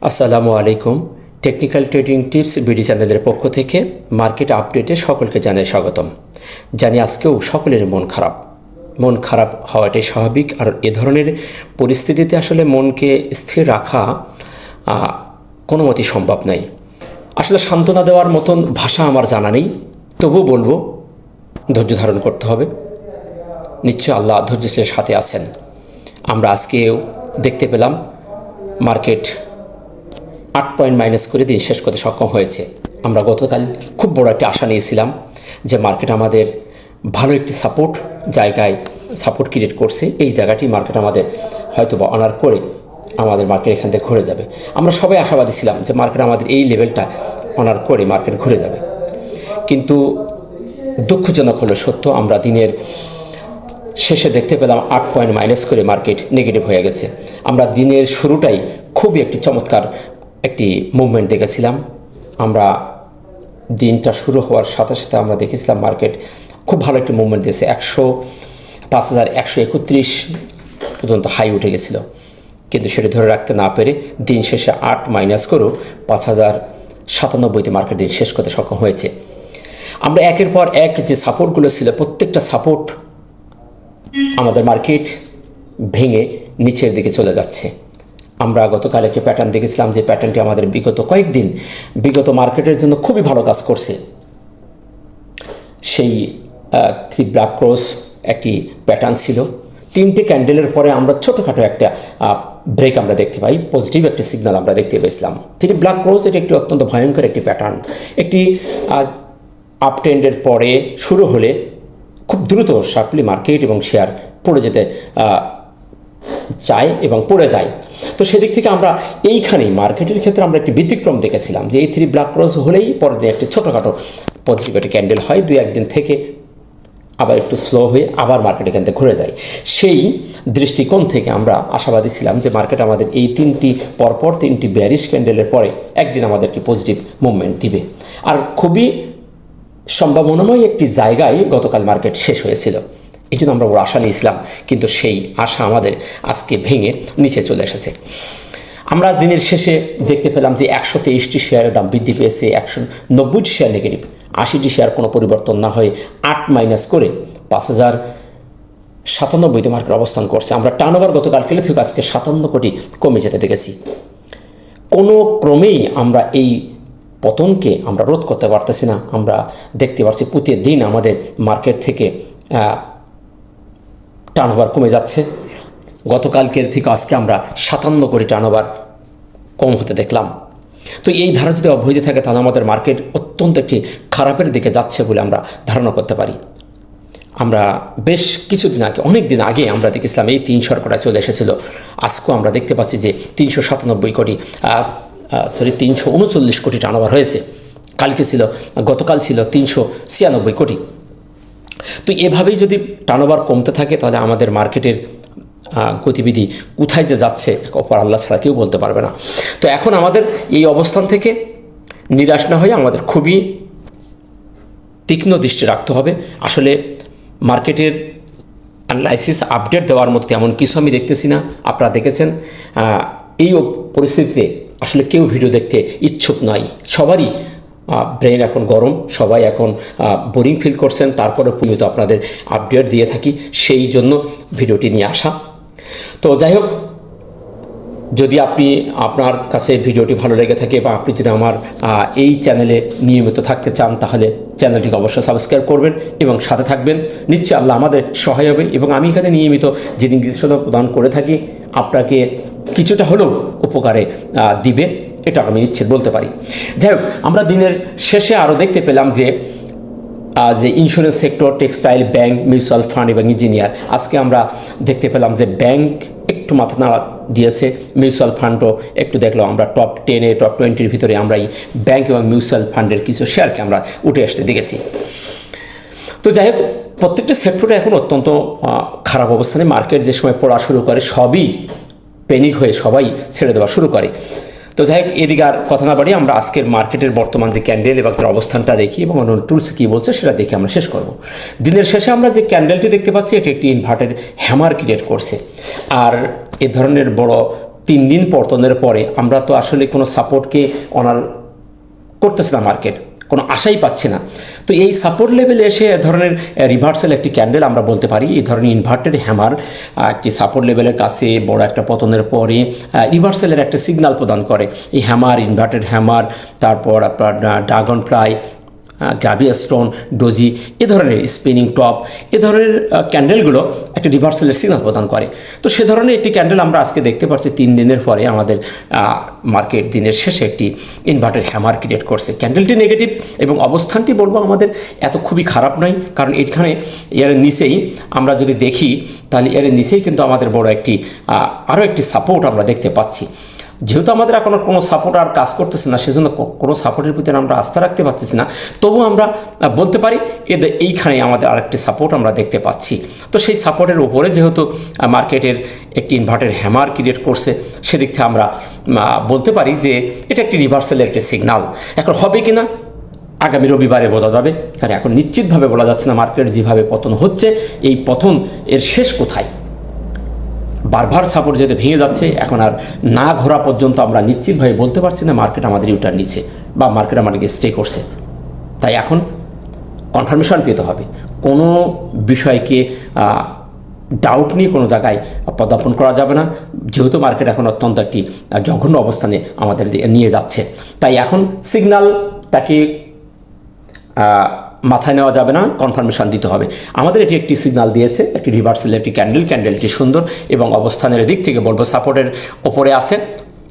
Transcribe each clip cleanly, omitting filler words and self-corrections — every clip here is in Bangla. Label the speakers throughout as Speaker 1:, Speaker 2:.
Speaker 1: আসসালামু আলাইকুম। টেকনিক্যাল ট্রেডিং টিপস বিডি চ্যানেলের পক্ষ থেকে মার্কেট আপডেটে সকলকে জানাই স্বাগতম। জানি আজকেও সকলের মন খারাপ হওয়াটাই স্বাভাবিক। আর এ ধরনের পরিস্থিতিতে আসলে মনকে স্থির রাখা কোনো মতেই সম্ভব নয়। আসলে সান্ত্বনা দেওয়ার মতন ভাষা আমার জানা নেই, তবুও বলবো ধৈর্য ধারণ করতে হবে। নিশ্চয় আল্লাহ ধৈর্যশীলের সাথে আছেন। আমরা আজকেও দেখতে পেলাম মার্কেট 8 পয়েন্ট মাইনাস করে দিন শেষ করতে সক্ষম হয়েছে। আমরা গতকাল খুব বড় একটা আশা নিয়েছিলাম যে মার্কেট আমাদের ভালো একটি জায়গায় সাপোর্ট ক্রিয়েট করছে। এই জায়গাটি মার্কেট আমাদের হয়তো বা অনার করে আমাদের মার্কেট এখান থেকে ঘুরে যাবে। আমরা সবাই আশাবাদী ছিলাম যে মার্কেট আমাদের এই লেভেলটা অনার করে মার্কেট ঘুরে যাবে, কিন্তু দুঃখজনক হলো সত্য, আমরা দিনের শেষে দেখতে পেলাম 8 পয়েন্ট মাইনাস করে মার্কেট নেগেটিভ হয়ে গেছে। আমরা দিনের শুরুটাই খুবই একটি চমৎকার একটি মুভমেন্ট দেখেছিলাম। আমরা দিনটা শুরু হওয়ার সাথে সাথে আমরা দেখেছিলাম মার্কেট খুব ভালো একটি মুভমেন্ট দিয়েছে। 5131 পর্যন্ত হাই উঠে গেছিল, কিন্তু সেটা ধরে রাখতে না পেরে দিন শেষে 8 মাইনাস করেও 5097 মার্কেট দিন শেষ করতে সক্ষম হয়েছে। আমরা একের পর এক যে সাপোর্টগুলো ছিল, প্রত্যেকটা সাপোর্ট আমাদের মার্কেট ভেঙে নিচের দিকে চলে যাচ্ছে। আমরা গতকাল একটি প্যাটার্ন দেখেছিলাম, যে প্যাটার্নটি আমাদের বিগত মার্কেটের জন্য খুবই ভালো কাজ করছে। সেই 3 ব্ল্যাক ক্রস একটি প্যাটার্ন ছিল। 3টে ক্যান্ডেলের পরে আমরা ছোটোখাটো একটা ব্রেক আমরা দেখতে পাই, পজিটিভ একটি সিগন্যাল আমরা দেখতে পেয়েছিলাম। 3 ব্ল্যাক ক্রস এটি একটি অত্যন্ত ভয়ঙ্কর একটি প্যাটার্ন। একটি আপ ট্রেন্ডের পরে শুরু হলে খুব দ্রুত শার্পলি মার্কেট এবং শেয়ার পড়ে যেতে চায় এবং পড়ে যায়। তো সেদিক থেকে আমরা এইখানেই মার্কেটের ক্ষেত্রে আমরা একটি ব্যতিক্রম দেখেছিলাম, যে এই 3 ব্ল্যাক ক্রস হলেই পরের দিন একটি ছোটোখাটো পজিটিভ একটি ক্যান্ডেল হয়, 2-1 দিন থেকে আবার একটু স্লো হয়ে আবার মার্কেট এখান থেকে ঘুরে যায়। সেই দৃষ্টিকোণ থেকে আমরা আশাবাদী ছিলাম যে মার্কেট আমাদের এই পরপর তিনটি বেয়ারিশ ক্যান্ডেলের পরে একদিন আমাদের একটি পজিটিভ মুভমেন্ট দিবে। আর খুবই সম্ভাবনাময় একটি জায়গায় গতকাল মার্কেট শেষ হয়েছিল, এই জন্য আমরা ওর আশা নিয়েছিলাম, কিন্তু সেই আশা আমাদের আজকে ভেঙে নিচে চলে এসেছে। আমরা দিনের শেষে দেখতে পেলাম যে 123টি শেয়ারের দাম বৃদ্ধি পেয়েছে, 190টি শেয়ার নেগেটিভ, 80টি শেয়ার কোনো পরিবর্তন না হয়ে 8 মাইনাস করে 5097 মার্কেট অবস্থান করছে। আমরা টার্নওভার গতকালকে থেকে আজকে 57 কোটি কমে যেতে দেখেছি। কোনো ক্রমেই আমরা এই পতনকে আমরা রোধ করতে পারতেছি না। আমরা দেখতে পাচ্ছি প্রতিদিন আমাদের মার্কেট থেকে টার্নওভার কমে যাচ্ছে। গতকালকের থেকে আজকে আমরা 57 কোটি টার্নওভার কম হতে দেখলাম। তো এই ধারা যদি অব্যাহত থাকে, তাহলে আমাদের মার্কেট অত্যন্ত একটি খারাপের দিকে যাচ্ছে বলে আমরা ধারণা করতে পারি। আমরা বেশ কিছুদিন আগে, অনেক দিন আগে আমরা দেখেছিলাম এই 300 কোটি চলে এসেছিল। আজকেও আমরা দেখতে পাচ্ছি যে 339 কোটি টার্নওভার হয়েছে। গতকাল ছিল 396 কোটি। তো এভাবেই যদি টার্নওভার কমতে থাকে, তাহলে আমাদের মার্কেটের গতিবিধি কোথায় যে যাচ্ছে অপর আল্লাহ ছাড়া কেউ বলতে পারবে না। তো এখন আমাদের এই অবস্থান থেকে নিরাশ না হয়ে আমাদের খুবই তীক্ষ্ণ দৃষ্টি রাখতে হবে। আসলে মার্কেটের অ্যানালাইসিস আপডেট দেওয়ার মতো এমন কিছু আমি দেখতেছি না। আপনারা দেখেছেন এই পরিস্থিতিতে আসলে কেউ ভিডিও দেখতে ইচ্ছুক নয়। সবারই ব্রেন এখন গরম, সবাই এখন বোরিং ফিল করছেন। তারপরে নিয়মিত আপনাদের আপডেট দিয়ে থাকি, সেই জন্য ভিডিওটি নিয়ে আসা। তো যাই হোক, যদি আপনার কাছে ভিডিওটি ভালো লেগে থাকে বা আপনি যদি আমার এই চ্যানেলে নিয়মিত থাকতে চান, তাহলে চ্যানেলটিকে অবশ্যই সাবস্ক্রাইব করবেন এবং সাথে থাকবেন। নিশ্চয়ই আল্লাহ আমাদের সহায় হবে এবং আমি এখানে নিয়মিত যে নির্দেশনা প্রদান করে থাকি আপনাকে কিছুটা হলেও উপকারে দিবে, এটা আমি নিশ্চিত বলতে পারি। যাই হোক, আমরা দিনের শেষে আরও দেখতে পেলাম যে insurance sector, textile, bank, mutual fund এবং ইঞ্জিনিয়ার, আজকে আমরা দেখতে পেলাম যে ব্যাংক একটু মাথা নাড়া দিয়েছে, মিউচুয়াল ফান্ডও একটু দেখলাম। আমরা টপ 10 টপ 20 ভিতরে আমরা এই ব্যাংক এবং মিউচুয়াল ফান্ডের কিছু শেয়ারকে আমরা উঠে আসতে দেখেছি। তো যাই হোক, প্রত্যেকটা সেক্টরে এখন অত্যন্ত খারাপ অবস্থানে মার্কেট যে সময় পড়া শুরু করে, সবই প্যানিক হয়ে সবাই ছেড়ে দেওয়া শুরু করে। তো যাই হোক, এদিকে আর কথা না বাড়িয়ে আমরা আজকের মার্কেটের বর্তমান যে ক্যান্ডেল এবং তার অবস্থানটা দেখি এবং অন্য টুলস কী বলছে সেটা দেখে আমরা শেষ করব। দিনের শেষে আমরা যে ক্যান্ডেলটি দেখতে পাচ্ছি, এটি একটি ইনভার্টেড হ্যামার ক্রিয়েট করছে। আর এ ধরনের বড় 3 দিন পতনের পরে আমরা তো আসলে কোনো সাপোর্টকে অনার করতেছে না মার্কেট, কোনো আশাই পাচ্ছে না। তো এই সাপোর্ট লেভেলে এসে এ ধরনের রিভার্সাল একটি ক্যান্ডেল আমরা বলতে পারি, এই ধরনের ইনভার্টেড হ্যামার একটি সাপোর্ট লেভেলের কাছে বড় একটা পতনের পরে রিভার্সালের একটা সিগন্যাল প্রদান করে। এই হ্যামার, ইনভার্টেড হ্যামার, তারপর আপনার dragon fly, gravy stone, doji, এ ধরনের স্পিনিং টপ, এ ধরনের ক্যান্ডেলগুলো একটা রিভার্সালের সিগন্যাল প্রদান করে। তো সে ধরনের একটি ক্যান্ডেল আমরা আজকে দেখতে পাচ্ছি 3 দিনের পরে আমাদের মার্কেট দিনের শেষে একটি ইনভার্টেড হ্যামার ক্রিয়েট করছে। ক্যান্ডেলটি নেগেটিভ এবং অবস্থানটি বলবো আমাদের এত খুবই খারাপ নয়, কারণ এখানে এর নিচেই আমরা যদি দেখি তাহলে এর নিচেই কিন্তু আমাদের বড় একটি আরও একটি সাপোর্ট আমরা দেখতে পাচ্ছি। যেহেতু আমাদের এখন কোনো সাপোর্ট আর কাজ করতেছে না, সেজন্য কোনো সাপোর্টের প্রতি আমরা আস্থা রাখতে পারতেছি না, তবুও আমরা বলতে পারি এইখানে আমাদের আরেকটি সাপোর্ট আমরা দেখতে পাচ্ছি। তো সেই সাপোর্টের উপরে যেহেতু মার্কেটের একটি ইনভার্টেড হ্যামার ক্রিয়েট করছে, সেদিক থেকে আমরা বলতে পারি যে এটা একটি রিভার্সালের একটি সিগনাল। এখন হবে কি না আগামী রবিবারে বোঝা যাবে, কারণ এখন নিশ্চিতভাবে বলা যাচ্ছে না মার্কেট যেভাবে পতন হচ্ছে, এই পতন এর শেষ কোথায়। বারবার সাপোর্ট যেতে ভেঙে যাচ্ছে, এখন আর না ঘোরা পর্যন্ত আমরা নিশ্চিতভাবে বলতে পারছি না মার্কেট আমাদের ইউটার নিচ্ছে বা মার্কেট আমাদেরকে স্টে করছে। তাই এখন কনফার্মেশন পেতে হবে, কোনো বিষয়কে ডাউট নিয়ে কোনো জায়গায় পদার্পণ করা যাবে না, যেহেতু মার্কেট এখন অত্যন্ত একটি জঘন্য অবস্থানে আমাদের নিয়ে যাচ্ছে। তাই এখন সিগন্যালটাকে মাথায় নেওয়া যাবে না, কনফার্মেশন দিতে হবে। আমাদের এটি একটি সিগন্যাল দিয়েছে, একটি রিভার্সাল একটি ক্যান্ডেলটি সুন্দর এবং অবস্থানের দিক থেকে বলবো সাপোর্টের ওপরে আছে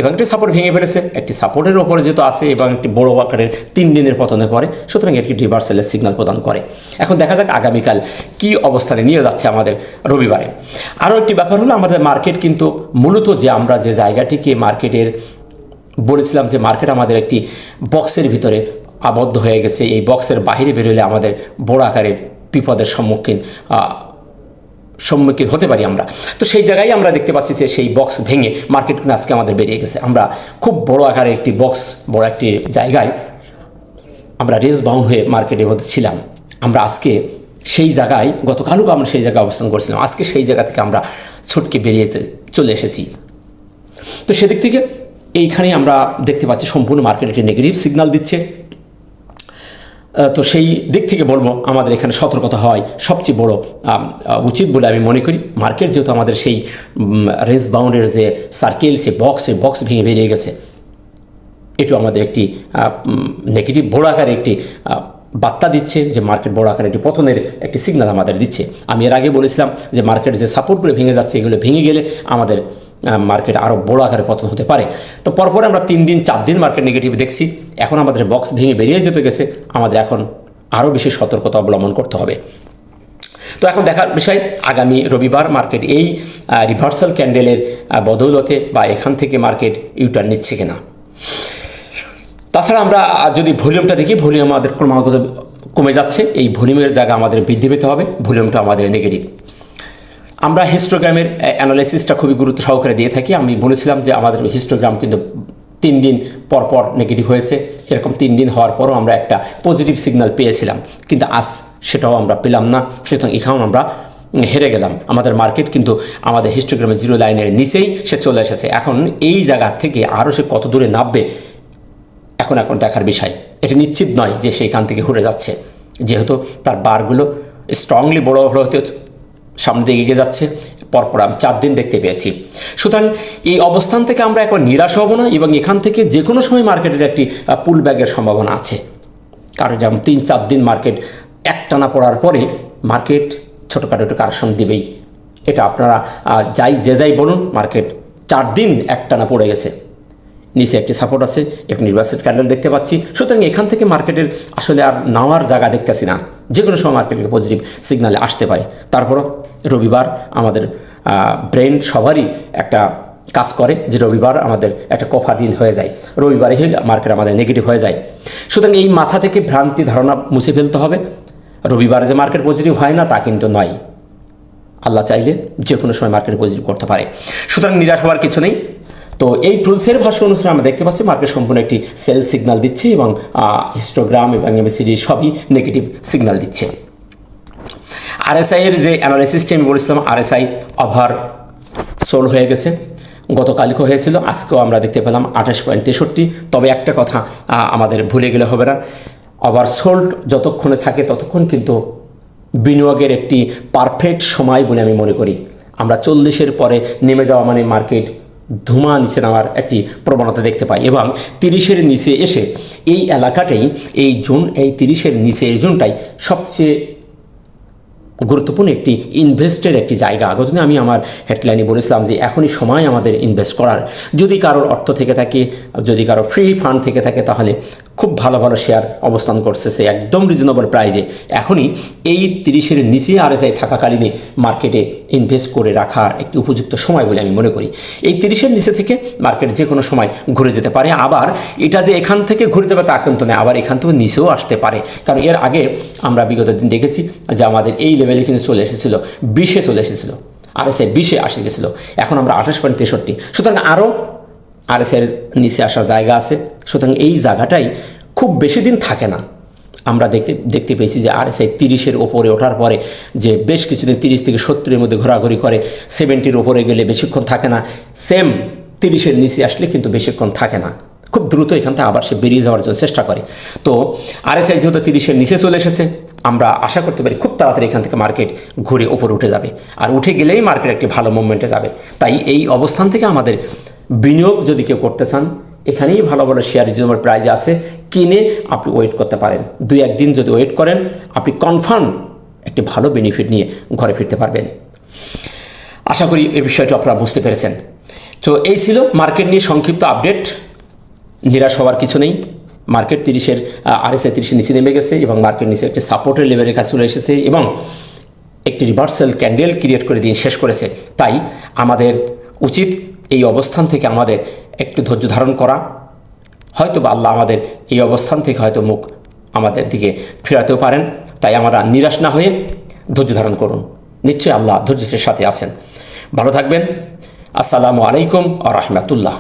Speaker 1: এবং একটি সাপোর্ট ভেঙে ফেলেছে, একটি সাপোর্টের ওপরে যেহেতু আসে এবং একটি বড় আকারের 3 দিনের পতনের পরে, সুতরাং একটি রিভার্সালের সিগন্যাল প্রদান করে। এখন দেখা যাক আগামীকাল কি অবস্থানে নিয়ে যাচ্ছে আমাদের রবিবারে। আরও একটি ব্যাপার হলো আমাদের মার্কেট কিন্তু মূলত যে আমরা যে জায়গাটিকে মার্কেটের বলেছিলাম যে মার্কেট আমাদের একটি বক্সের ভিতরে আবদ্ধ হয়ে গেছে, এই বক্সের বাইরে বেরোলে আমাদের বড় আকারের বিপদের সম্মুখীন হতে পারি আমরা। তো সেই জায়গায় আমরা দেখতে পাচ্ছি যে সেই বক্স ভেঙে মার্কেট আজকে আমাদের বেরিয়ে গেছে। আমরা খুব বড় আকারের একটি বক্স, বড় একটি জায়গায় আমরা রেস বাউন্ড হয়ে মার্কেটের মধ্যে ছিলাম। আমরা আজকে সেই জায়গায়, গতকালও আমরা সেই জায়গায় অবস্থান করছিলাম, আজকে সেই জায়গা থেকে আমরা ছুটকে বেরিয়ে চলে এসেছি। তো সেদিক থেকে এইখানেই আমরা দেখতে পাচ্ছি সম্পূর্ণ মার্কেট একটি নেগেটিভ সিগন্যাল দিচ্ছে। তো সেই দিক থেকে বলবো আমাদের এখানে সতর্কতা হয় সবচেয়ে বড় উচিত বলে আমি মনে করি। মার্কেট যেহেতু আমাদের সেই রেঞ্জ বাউন্ডের যে সার্কেল, সেই বক্স ভেঙে বেরিয়ে গেছে, এটাও আমাদের একটি নেগেটিভ বড় আকারে একটি বার্তা দিচ্ছে যে মার্কেট বড় আকারে একটি পতনের একটি সিগন্যাল আমাদের দিচ্ছে। আমি এর আগে বলেছিলাম যে মার্কেট যে সাপোর্টগুলো ভেঙে যাচ্ছে, এগুলো ভেঙে গেলে আমাদের মার্কেট আরও বড় আকারে পতন হতে পারে। তো পরপর আমরা 3 দিন 4 দিন মার্কেট নেগেটিভ দেখছি। এখন আমাদের বক্স ভেঙে বেরিয়ে যেতে গেছে, আমাদের এখন আরও বেশি সতর্কতা অবলম্বন করতে হবে। তো এখন দেখার বিষয় আগামী রবিবার মার্কেট এই রিভার্সাল ক্যান্ডেলের বদৌলতে বা এখান থেকে মার্কেট ইউটার্ন নিচ্ছে কিনা। তাছাড়া আমরা যদি ভলিউমটা দেখি, ভলিউম আমাদের ক্রমাগত কমে যাচ্ছে, এই ভলিউমের জায়গা আমাদের বৃদ্ধি পেতে হবে, ভলিউমটা আমাদের নেগেটিভ। আমরা হিস্টোগ্রামের অ্যানালাইসিসটা খুবই গুরুত্ব সহকারে দিয়ে থাকি। আমি বলেছিলাম যে আমাদের হিস্টোগ্রাম কিন্তু 3 দিন পর নেগেটিভ হয়েছে, এরকম 3 দিন হওয়ার পরও আমরা একটা পজিটিভ সিগন্যাল পেয়েছিলাম, কিন্তু আজ সেটাও আমরা পেলাম না। সুতরাং এখানেও আমরা হেরে গেলাম। আমাদের মার্কেট কিন্তু আমাদের হিস্টোগ্রামের 0 লাইনের নিচেই সে চলে এসেছে। এখন এই জায়গা থেকে আরও সে কত দূরে নামবে এখন দেখার বিষয়। এটি নিশ্চিত নয় যে সেইখান থেকে ঘুরে যাচ্ছে, যেহেতু তার বারগুলো স্ট্রংলি বড় হতে সামনে দিকে এগিয়ে যাচ্ছে। পরপর আমি 4 দিন দেখতে পেয়েছি। সুতরাং এই অবস্থান থেকে আমরা এখন নিরাশ হব না এবং এখান থেকে যে কোনো সময় মার্কেটের একটি পুল ব্যাগের সম্ভাবনা আছে। কারণ যেমন 3-4 দিন মার্কেট একটানা পড়ার পরে মার্কেট ছোটোখাটো একটু কারেকশন দেবেই। এটা আপনারা যাই বলুন, মার্কেট 4 দিন একটানা পড়ে গেছে, নিচে একটি সাপোর্ট আছে, একটি রিভার্সাল ক্যান্ডেল দেখতে পাচ্ছি। সুতরাং এখান থেকে মার্কেটের আসলে আর নামার জায়গা দেখতেছি না, যে কোনো সময় মার্কেটকে পজিটিভ সিগনালে আসতে পারে। তারপরও রবিবার আমাদের ব্রেন সবারই একটা কাজ করে যে রবিবার আমাদের একটা কফা দিন হয়ে যায়, রবিবারে হলে মার্কেট আমাদের নেগেটিভ হয়ে যায়। সুতরাং এই মাথা থেকে ভ্রান্তি ধারণা মুছে ফেলতে হবে। রবিবারে যে মার্কেট পজিটিভ হয় না তা কিন্তু নয়, আল্লাহ চাইলে যে কোনো সময় মার্কেট পজিটিভ করতে পারে। সুতরাং নিরাশ হওয়ার কিছু নেই। তো এই টুলসের ভাষ্য অনুসারে আমরা দেখতে পাচ্ছি মার্কেট সম্পূর্ণ একটি সেল সিগন্যাল দিচ্ছে এবং হিস্টোগ্রাম এবং এমএসিডি সবই নেগেটিভ সিগন্যাল দিচ্ছে। আরএসআই এর যে অ্যানালাইসিসটি আমি বলেছিলাম, আরএসআই ওভার সোল হয়ে গেছে, গতকালকে হয়েছিল, আজকেও আমরা দেখতে পেলাম 28.63। তবে একটা কথা আমাদের ভুলে গেলে হবে না, ওভারসোল্ড যতক্ষণে থাকে ততক্ষণ কিন্তু বিনিয়োগের একটি পারফেক্ট সময় বলে আমি মনে করি। আমরা 40-এর পরে নেমে যাওয়া মানে মার্কেট ধুমা নিচে নামার একটি প্রবণতা দেখতে পাই, এবং 30-এর নিচে এসে এই এলাকাটাই, এই জোন, এই 30-এর নিচে এই জোনটাই সবচেয়ে গুরুত্বপূর্ণ একটি ইনভেস্টের একটি জায়গা। আগতদিনে আমি আমার হেডলাইনে বলেছিলাম যে এখনই সময় আমাদের ইনভেস্ট করার। যদি কারোর অর্থ থেকে থাকে, যদি কারো ফ্রি ফান্ড থেকে থাকে, তাহলে খুব ভালো ভালো শেয়ার অবস্থান করতেছে একদম রিজনেবল প্রাইজে। এখনই এই 30-এর নিচে আরএসআই থাকাকালীনে মার্কেটে ইনভেস্ট করে রাখা একটি উপযুক্ত সময় বলে আমি মনে করি। এই 30-এর নিচে থেকে মার্কেট যে কোনো সময় ঘুরে যেতে পারে। আবার এটা যে এখান থেকে ঘুরে যাবে তা কিন্তু নয়, আবার এখান থেকে নিচেও আসতে পারে। কারণ এর আগে আমরা বিগত দিন দেখেছি যে আমাদের এই লেভেলে কিন্তু চলে এসেছিলো, 20-এ চলে এসেছিলো, আরএসআই 20-এ আসে গেছিলো। এখন আমরা 28.63। সুতরাং আরও আরএসআইয়ের নিচে আসার জায়গা আছে। সুতরাং এই জায়গাটাই খুব বেশি দিন থাকে না। আমরা দেখতে পেয়েছি যে আরএসআই 30-এর ওপরে ওঠার পরে যে বেশ কিছুদিন 30 থেকে 70-এর মধ্যে ঘোরাঘুরি করে, 70-এর ওপরে গেলে বেশিক্ষণ থাকে না, সেম 30-এর নিচে আসলে কিন্তু বেশিক্ষণ থাকে না, খুব দ্রুত এখান থেকে আবার সে বেরিয়ে যাওয়ার জন্য চেষ্টা করে। তো আরএসআই যেহেতু 30-এর নিচে চলে এসেছে, আমরা আশা করতে পারি খুব তাড়াতাড়ি এখান থেকে মার্কেট ঘুরে ওপরে উঠে যাবে, আর উঠে গেলেই মার্কেট একটি ভালো মুভমেন্টে যাবে। তাই এই অবস্থান থেকে আমাদের বিনিয়োগ যদি কেউ করতে চান, এখানেই ভালো ভালো শেয়ার রিজনেবল প্রাইজে আছে, কিনে আপনি ওয়েট করতে পারেন। 2-1 দিন যদি ওয়েট করেন, আপনি কনফার্ম একটি ভালো বেনিফিট নিয়ে ঘরে ফিরতে পারবেন। আশা করি এই বিষয়টি আপনারা বুঝতে পেরেছেন। তো এই ছিল মার্কেট নিয়ে সংক্ষিপ্ত আপডেট। নিরাশ হওয়ার কিছু নেই। মার্কেট 30-এর আরএসআই 30-এর নিচে নেমে গেছে এবং মার্কেট নিচে একটি সাপোর্টের লেভেলের কাছে চলে এসেছে এবং একটি রিভার্সাল ক্যান্ডেল ক্রিয়েট করে দিন শেষ করেছে। তাই আমাদের উচিত এই অবস্থান থেকে আমাদের একটু ধৈর্য ধারণ করা। হয়তো বা আল্লাহ আমাদের এই অবস্থান থেকে হয়তো মুখ আমাদের দিকে ফেরাতেও পারেন। তাই আমরা নিরাশ না হয়ে ধৈর্য ধারণ করুন। নিশ্চয়ই আল্লাহ ধৈর্যের সাথে আছেন। ভালো থাকবেন। আসসালামু আলাইকুম ওয়া রাহমাতুল্লাহ।